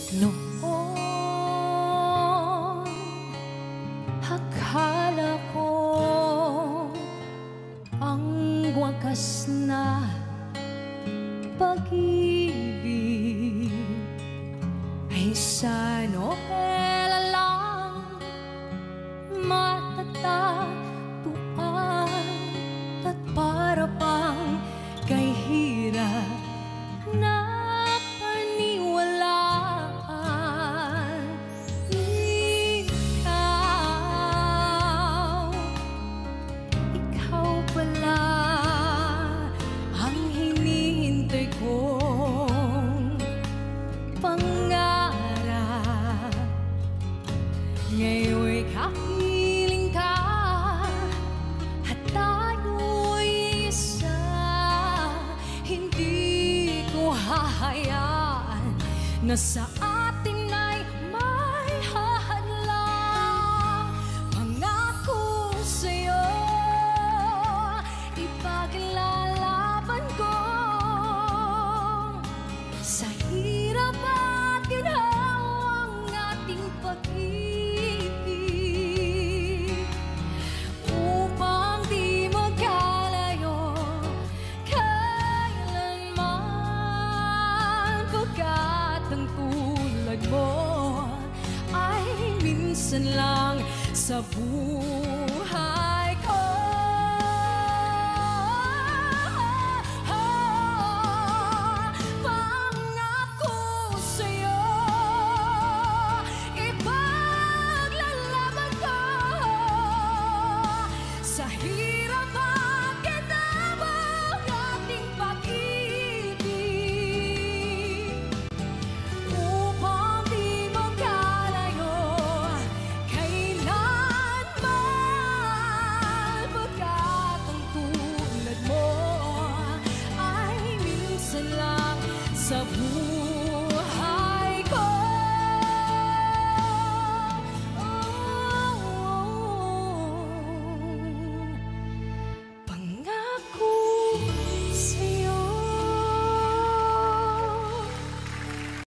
Noon, akala ko ang wakas na pag-ibig ay sa nobela lang matatagpuan, at para bang kay hirap na paniwalaan. Ikaw pala ang hinihintay kong pangarap. Ngayon'y kapiling ka at tayo'y isa. Hindi ko hahayaan na sa atin ay may hahadlang. Pangako sa'yo, ipaglalaban ko sa hirap at ginhawa ang ating pag-ibig, upang di magkalayo kailanman. Pagkat ang tulad mo ay minsan lang sa buhay ko. Pangako sa'yo, ipaglalaban ko sa hirap at ginhawa ang ating pag-ibig, upang di magkalayo kailanman. Pagkat ang tulad mo ay minsan lang sa buhay